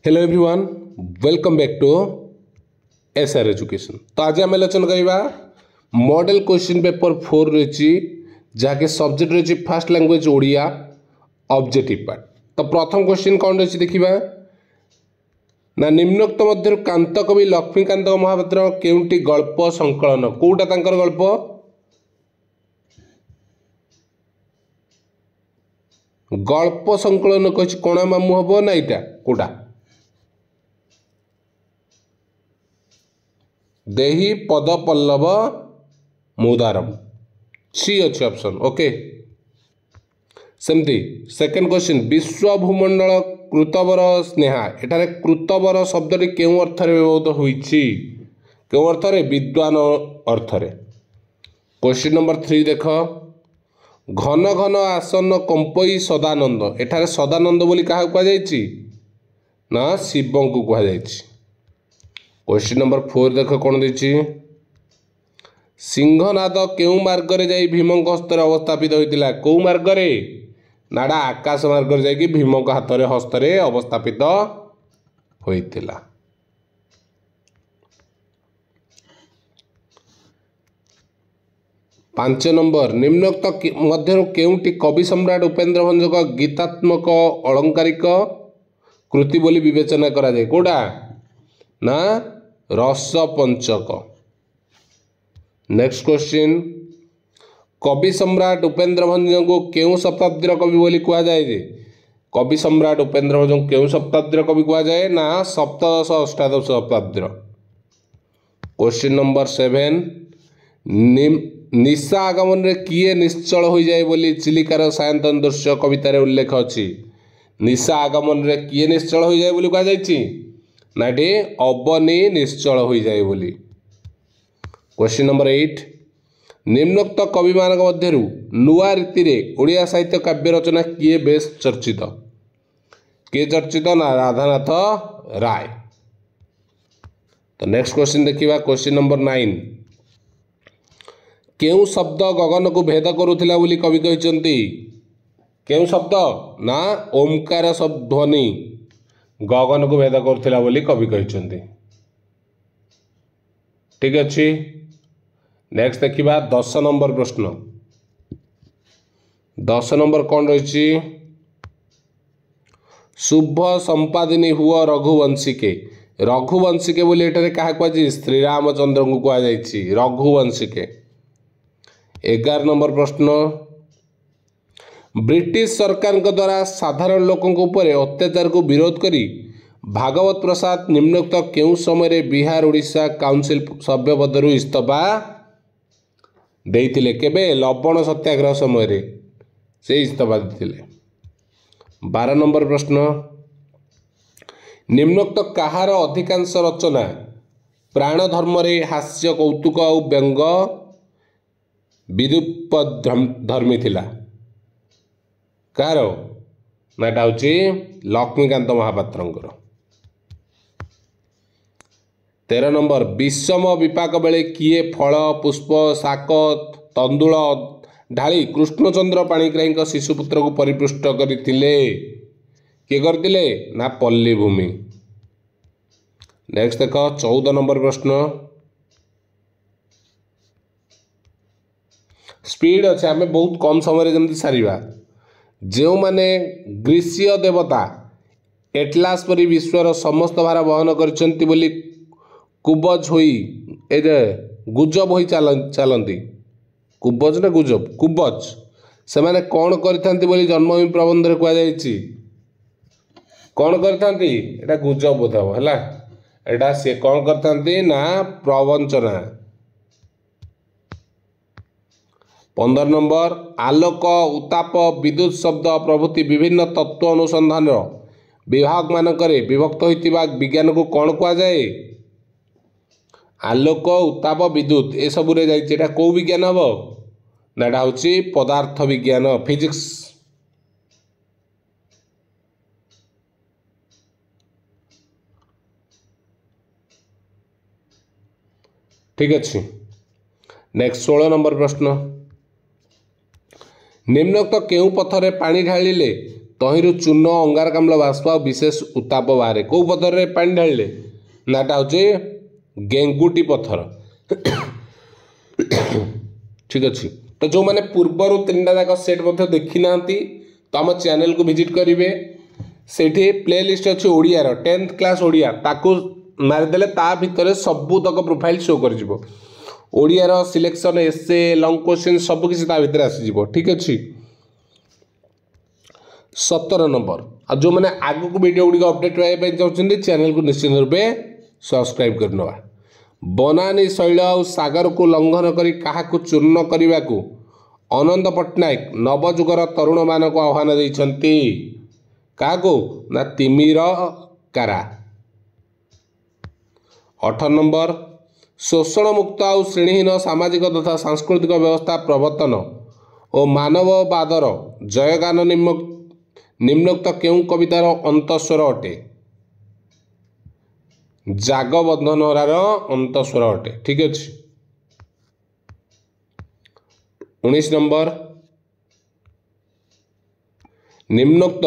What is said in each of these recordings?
Hello everyone, welcome back to SR education. तो आज आम आलोचना करवा मॉडल क्वेश्चन पेपर 4 रही जहाँकि सब्जेक्ट रही fast language Odia objective part. तो प्रथम क्वेश्चन कौन रही देखा ना निम्नोक्त मध्य कांत कवि लक्ष्मीकांत महापात्र केउंटी गल्प संकलन कौटा तांकर गल्प गल्प संकलन कही कणा मामू हम ना यहाँ कौटा देही पद पल्लव मुदारम सी अच्छी ऑप्शन ओके। सेमती सेकेंड क्वेश्चन विश्व भूमंडल कृतवर स्नेहा एठारे कृतवर शब्द क्यों अर्थ व्यवहृत होइछि क्यों अर्थ विद्वान अर्थ। क्वेश्चन नंबर 3 देख घन घन आसन कंपई सदानंद एठारे सदानंद बोली क्या कहुई ना शिव को कहुई। क्वेश्चन नंबर 4 देख कौन देछि सिंहनाद केउ मार्गरे जाई भीमक हस्तर अवस्थापित होइतिला कौ मार्गरे नाडा आकाश मार्गरे जाई भीमक हाथरे हस्तरे अवस्थापित होइतिला। पांच नंबर निम्नोक्त मध्य केउटी कवि सम्राट उपेन्द्र भंजक गीतात्मक अलंकारिक कृति बोली विवेचना करा जाए कोडा ना रस पंचक। नेक्स्ट क्वेश्चन कवि सम्राट उपेन्द्र भंज को केउ शताब्दी कवि बोली कह जाए कवि सम्राट उपेन्द्र भंज को केउ शताब्दी कवि कह जाए ना सप्तदश अष्टादश शताब्दी। क्वेश्चन नंबर 7 निशा आगमन रे किए निश्चल हो जाए बोली चिलिकार सायंतन दृश्य कवितार उल्लेख अच्छी निशा आगमन रे किए निश्चल हो जाए बोली कह जाए ना ये अवनी निश्चल हो जाए बोली। क्वेश्चन नंबर 8 निम्नोक्त कवि मान मध्य नुआ रीति रे ओडिया साहित्य काव्य रचना किए बेस चर्चित किए चर्चित ना राधानाथ राय। तो नेक्स्ट क्वेश्चन देखिए क्वेश्चन नंबर 9 केउ शब्द गगन को भेद करुथिला बोली कवि कहते केउ शब्द ना ओमकार शब्द ध्वनि गगन को भेद करुथिला बोली कवि कहते। ठीक अच्छे नेक्स्ट देखिबा 10 नंबर प्रश्न 10 नंबर कौन रही शुभ संपादिनी हुआ रघुवंशिके रघुवंशिके बोली एठारे क्या कहुई श्रीरामचंद्र को कहुई रघुवंशिके। 11 नंबर प्रश्न ब्रिटिश सरकार द्वारा साधारण लोकों ऊपर अत्याचार को विरोध करी भागवत प्रसाद निम्नोक्त केउ समय बिहार ओडिशा काउंसिल सभ्य पदरु इस्तीफा देइथिले केबे लवण सत्याग्रह समय से इस्तीफा देथिले। 12 नंबर प्रश्न निम्नोक्त कहार अधिकांश रचना प्राण धर्म रे हास्य कौतुक और व्यंग विद्युपधर्मी थिला कार ना एटा हूँ लक्ष्मीकांत महापात्र। 13 नंबर विषम विपाक बेले किए फल पुष्प शाक तंदुल ढाली कृष्णचंद्र पाणिग्राही शिशुपुत्र को परिपृष्ट करथिले किए करथिले ना पल्ली भूमि। नेक्स्ट देख 14 नंबर प्रश्न स्पीड अच्छे आम बहुत कम समय जमी सारिबा जो माने ग्रीष्य देवता एटलास परी विश्वर समस्त भार वहन करछंती बोली कुबज होई ए गुजब होई चलती कुबज ना गुजब कुबज से माने कौन करथांती बोली जन्मभूमि प्रबंध रे कह जायछि कौन करथांती एटा गुजब बोध हला एटा से कौन करथांती ना प्रवंचना। 15 नंबर आलोक उताप विद्युत शब्द प्रभृति विभिन्न तत्व अनुसंधान विभाग मानकरे विभक्त होइतिबा विज्ञान को कौन कह जाए आलोक उताप विद्युत ए सबु रे जाइछि एटा को विज्ञान हबो ना एटा होछि पदार्थ विज्ञान फिजिक्स। ठीक अच्छे नेक्स्ट 16 नंबर प्रश्न निम्नोक्त केउ पथरे पानी ढालिले तहिरु चूर्ण अंगारकाम्ल बाष्प और विशेष उत्ताप बाहर कौ पथर में पानी ढाले नाटा हूँ गेंगुटी पथर ठीक अच्छे। तो जो मैंने पूर्वर 3टा जाक सेट देखी ना तो आम चैनल को विजिट करेंगे से प्लेलिस्ट अच्छी ओडियार 10th क्लास ओडिया ताकू मारिदेले ता भितर सबू तक प्रोफाइल शो कर ओडियार सिलेक्शन एसे लॉन्ग क्वेश्चन सब किसी भितर आसीज ठीक अच्छे। 17 नंबर आ जो मैंने आग को वीडियो गुड़िक अपडेट रहा चाहते चैनल को निश्चित रूप सब्सक्राइब करना। बनानी शैल और सागर को लंघन कर चूर्ण करने को अनंत पट्टनायक नवजुगर तरुण मान को आह्वान देते क्या ना तिमिर कारा। 18 नंबर शोषण मुक्त और श्रेणीहीन सामाजिक तथा सांस्कृतिक व्यवस्था प्रवर्तन और मानववादर जयगान निम्नोक्त केउं कवितार अंतस्वर अटे जागबंधनहरार अंतस्वर अटे ठीक अच्छे। 19 नंबर निम्नोक्त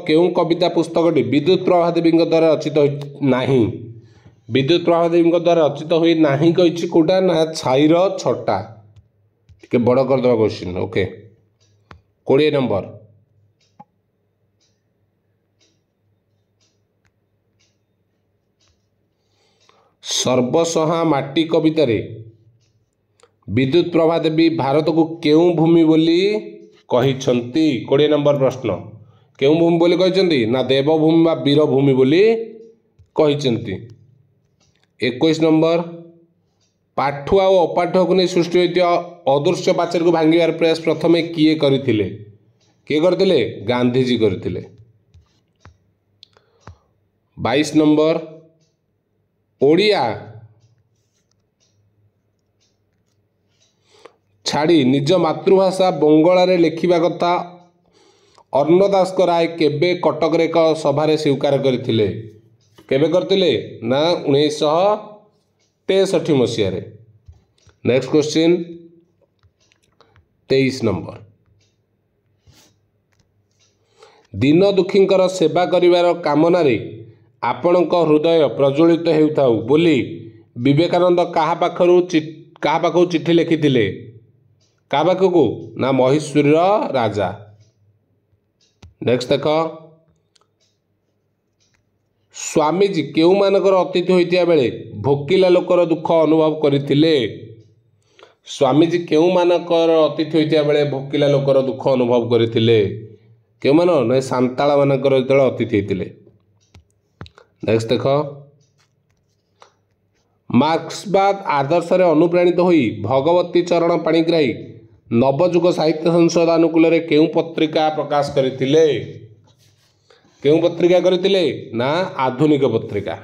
केउं कविता पुस्तकटी विद्युत प्रभा देवी द्वारा रचित नहीं विद्युत प्रभा देवी द्वारा रचित हुई नहीं कही कौटा ना छाईर छटा टे बड़ करदे क्वेश्चन ओके। 20 नंबर सर्वसहा माटी कवितार विद्युत प्रभा देवी भारत को केउं भूमि बोली कहिछंती। 20 नंबर प्रश्न केउं भूमि बोली कहिछंती ना देवभूमि बा वीरभूमि बोली कहिछंती। 21 नंबर पाठुआ और अपाठुआ को नहीं सृष्टि होता अदृश्य पाचेर को भांगार प्रयास प्रथमे किए करते गांधीजी करते। 22 नंबर ओडिया छाड़ी निज मातृभाषा बंगला लिखा कथा अन्नदास राय केबे कटक रे एक सभारे स्वीकार करथिले केबे करथिले ना 1963 मसीह। नेक्स्ट क्वेश्चन 23 नंबर दीन दुखींकर सेवा करिवार कामना रे आपणक हृदय प्रज्वलित हेउथाउ बोली विवेकानंद कहा पाखु चिट्ठी लिखिथिले क्या पाखु ना महेश्वरी राजा। नेक्स्ट देख स्वामीजी केउ मानकर अतिथि होइतिया बेले भोकिला लोकर दुख अनुभव करथिले स्वामीजी केउ मानकर अतिथि होइतिया बेले भोकिला लोकर दुख अनुभव करथिले केउ मान ना सांताला मानकर जेतले अतिथि होइतिले। नेक्स्ट देख मार्क्सवाद आदर्श रे अनुप्राणित होई भगवती चरण पाणिग्राही नवजुग साहित्य संसद अनुकूल केउं पत्रिका प्रकाश करथिले केउं पत्रिका करथिले ना आधुनिक पत्रिका।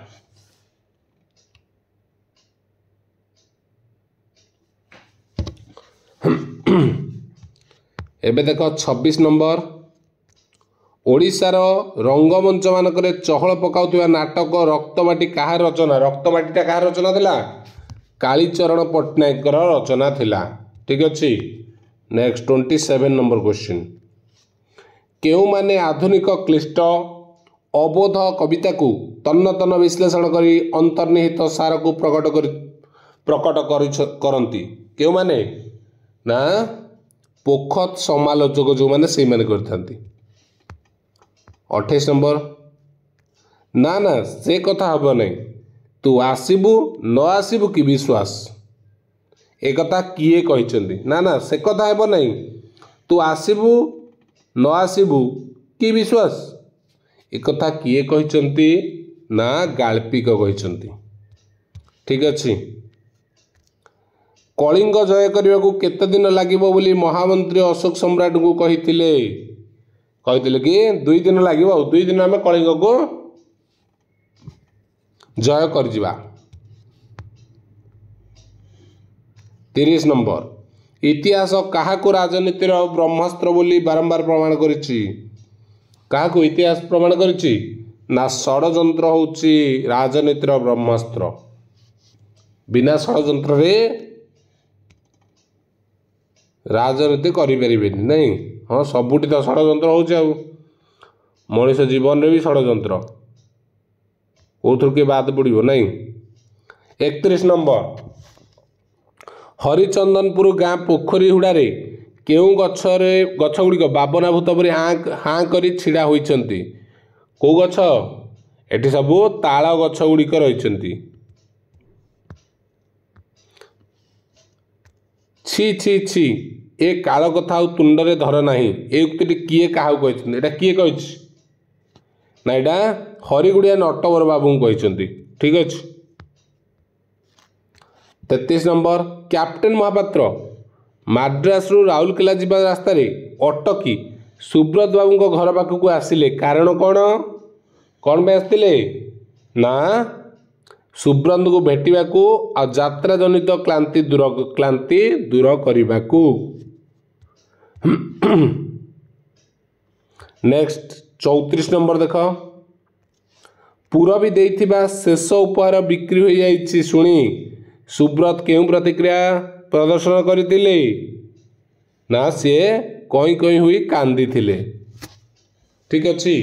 एबे देख 26 नंबर ओडिशार रंगमंच मानकरे चहल पकाउथिबा नाटक रक्तमाटी कहा रचना रक्तमाटीटा कहा रचना थिला कालीचरण पट्टनायक रचना थिला ठीक अच्छे। नेक्स्ट 27 नंबर क्वेश्चन केउ माने आधुनिक क्लिष्ट अबोध कविता को तन्न तन्न विश्लेषण करी अंतर्निहित सार को प्रकट करती केउ माने ना पोखत समालोचक जो माने से माने करथांती। 28 नंबर ना ना से कथा हब नहीं तू आसबू न आसबू कि विश्वास एक कथा किए कहते ना ना से कथा हेब नहीं तू आसबू न आसबू कि विश्वास एक कथा किए कहते ना गाल्पिक कहते ठीक अच्छे। कलिंग जय करने को केते दिन लगे बोली महामंत्री अशोक सम्राट को कही कि 2 दिन लगे 2 दिन आम कलिंग को जय कर जिबा। 30 नंबर इतिहास क्या राजनीतिर ब्रह्मास्त्र बोली बारंबार प्रमाण करिछि क्या इतिहास प्रमाण करिछि ना षड्यंत्र होउछि राजनीतिर ब्रह्मास्त्र। बिना षड्यंत्र राजनीति करें नहीं। हाँ सबुठी तो षड्यंत्र हो मनीष जीवन में भी षड्यंत्र कौन किए बाद पड़ो नहीं। 31 नंबर हरिचंदनपुर गाँ पोखरी हुड़ारे केउ गछ गुड़िक बाबना भूत परी हाँ कर छिड़ा होइछंती कौ गछ एटी सबू ताल गछ गुड़िक रही। छी छी छी ए काल कथा तुंडरे धर नाही ए उक्ति किए क्या कहते किए कही ना यहाँ हरिगुड़िया नटवर बाबू कहते ठीक अच्छे। 33 नंबर कैप्टेन महापात्र मद्रास रु राउरकेला जीवा रास्त अटकी सुब्रत बाबू घर पाखक आसिले कारण कौन आसते ना सुब्रत को भेटाकू आ यात्रा जनित क्लांति दूर करने को। नेक्स्ट 34 नंबर देख पूरबी देइथिबा शेष उपहार बिक्री हो जाइछि सुनी सुब्रत केउ प्रतिक्रिया प्रदर्शन करथिले ना सी कई कई हुई कांदी थिले ठीक अच्छी।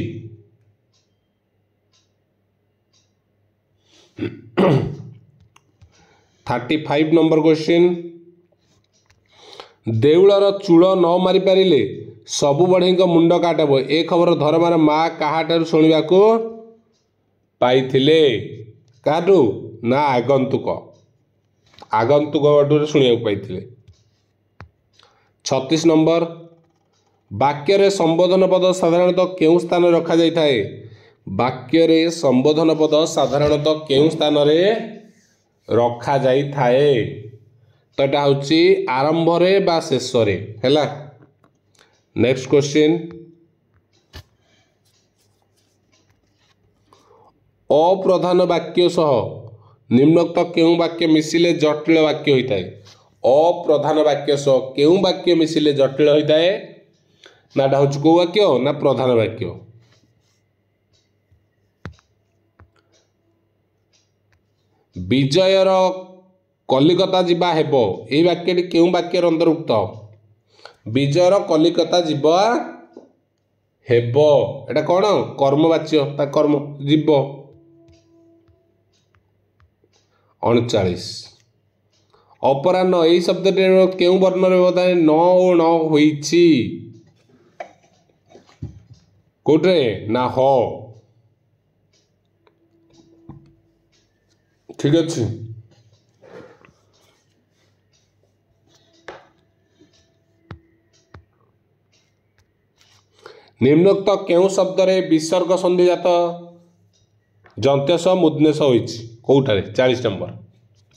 35 नंबर क्वेश्चन देउलर चूल न मारी पारिले सबु बढ़ई मुंड काटब ए खबर धर्मार माँ काहाठारु शुणिबाकू पाइथिले काहाठू ना आगंतुक शुणिया पाइथिले। 36 नंबर वाक्य रे संबोधन पद साधारणतः केउ स्थान रखा जाय थाए वाक्य रे संबोधन पद साधारणतः केउ स्थान रे रखा जाय थाए तो एटा होची आरंभ रे बा शेष रे हैला। नेक्स्ट क्वेश्चन अप्रधान वाक्य सह निम्नोक्त केउ वाक्य मिसिले जटिल वाक्य होता है। अप्रधान वाक्य सह केउ वाक्य मिसिले जटिल होता है ना ढा कौ वाक्य ना प्रधान वाक्य। विजयर कलिकता जीवा हेबो एही वाक्यटी केउ वाक्यर अंतर्भुक्त विजयर कलिकता जीवा हेबो एटा कौन कर्मवाच्य ता कर्म जीव। 39 अपराह्न यही शब्द केउ वर्ण बताए न ओ न होइछि कोटे ना हो ठीक अच्छे। निम्नोक्त केउ शब्द रे विसर्ग संधिजात जंत्यस मुद्नेश होइछि कोठारे 40 नंबर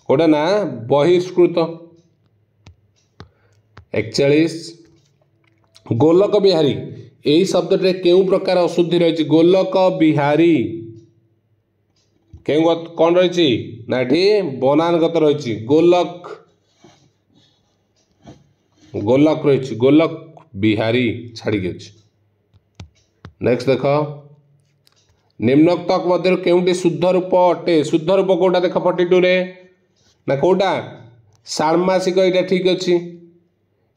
कोटा ना बहिष्कृत। 41 गोलक बिहारी यही शब्द रे केउ प्रकार अशुद्धि रही गोलक बिहारी केउ कौन रही ना ये बनानगत रही गोलक गोलक रही गोलक बिहारी छाड़ी अच्छे। नेक्स्ट देख निम्नोक्त मध्य केउटी शुद्ध रूप अटे शुद्ध रूप कोटा देख 42 रे ना कोटा षाण्मासिक ये ठीक अच्छे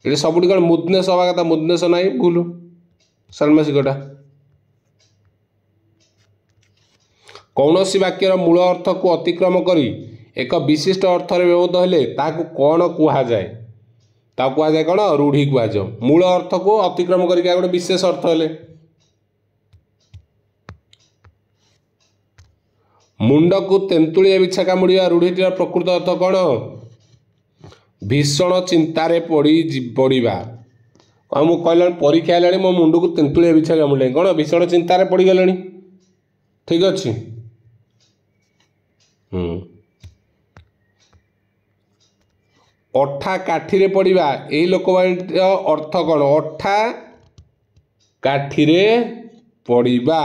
ये सब मुद्नेश हवा कथा मुद्नेश ना भूल षाण्मासिकटा कौन सी वाक्यर मूल अर्थ को अतिक्रम करी एक विशिष्ट अर्थ रे व्यवहृत हेले ताकू कौन कुहाजाए ताकू कुहाजाए कौन रूढ़ी कुहाजाए मूल अर्थ को अतिक्रम करके गोटे विशेष अर्थ हेले मुंड को तेंतुलिया बिछा कामुड़िया रूढ़ीटीर प्रकृत अर्थ कौन भीषण चिंतार पड़ा मुझे कहला परीक्षा है मो मुंड को तेंतुलिया बिछा कामुड़े कौन भीषण चिंतार पड़गले ठीक अच्छे। अठा काठी रे पड़ा यही लोकवाणी अर्थ कौन अठा काठी रे पड़ा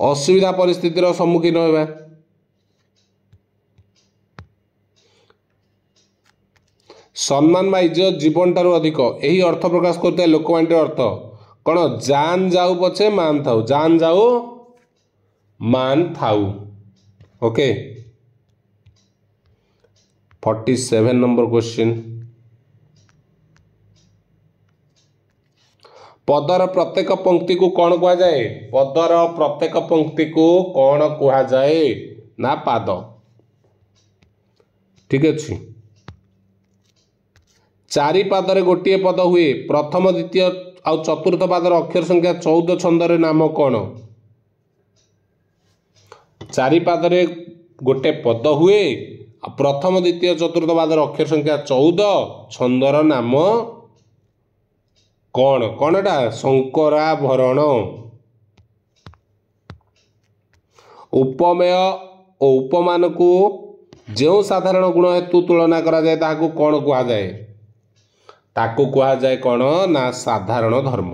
असुविधा परिस्थितिर सम्मुखीन होगा सम्मान बा इज्जत जीवन ठारू अधिक यही अर्थ प्रकाश करता लोकवाणी अर्थ कौन जान जाऊ पछे मान थाऊ जान जाऊ मान थाऊ ओके। 47 नंबर क्वेश्चन पदर प्रत्येक पंक्ति को कौन कहा जाए पदर प्रत्येक पंक्ति को कौन कहा जाए ना पाद ठीक अच्छे चारि पादरे गोटे पद हुए प्रथम द्वितीय आउ चतुर्थ पादर अक्षर संख्या 14 छंदरे नाम कौन चारि पादरे गोटे पद हुए प्रथम द्वितीय चतुर्थ पादर अक्षर संख्या 14 छंदर नाम कौन कौन एटा शंकराभरण उपमेय और उपमान को जो साधारण गुण हेतु तुलना करा जाए ताकू कौन कहा जाए ताकू कहा जाए कौन ना साधारण धर्म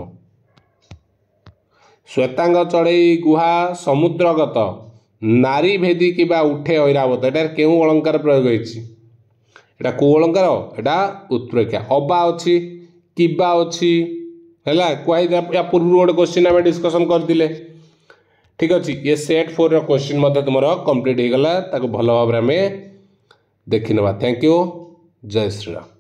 श्वेतांग चढ़ई गुहा समुद्रगत नारी भेदी किबा उठे ऐरावत एटार केउ अलंकार प्रयोग होइछि एटा को अलंकार एटा उत्प्रेक्षा अबा अछि किबा अछि हैला कोइ या पूर्व गोटे क्वेश्चन आम डिस्कशन करथिले ठीक अच्छे ये सेट 4 रो क्वेश्चन मते तुमर कंप्लीट हो गला ताको भलो भाबरे में देखि नबा थैंक यू जय श्री राम।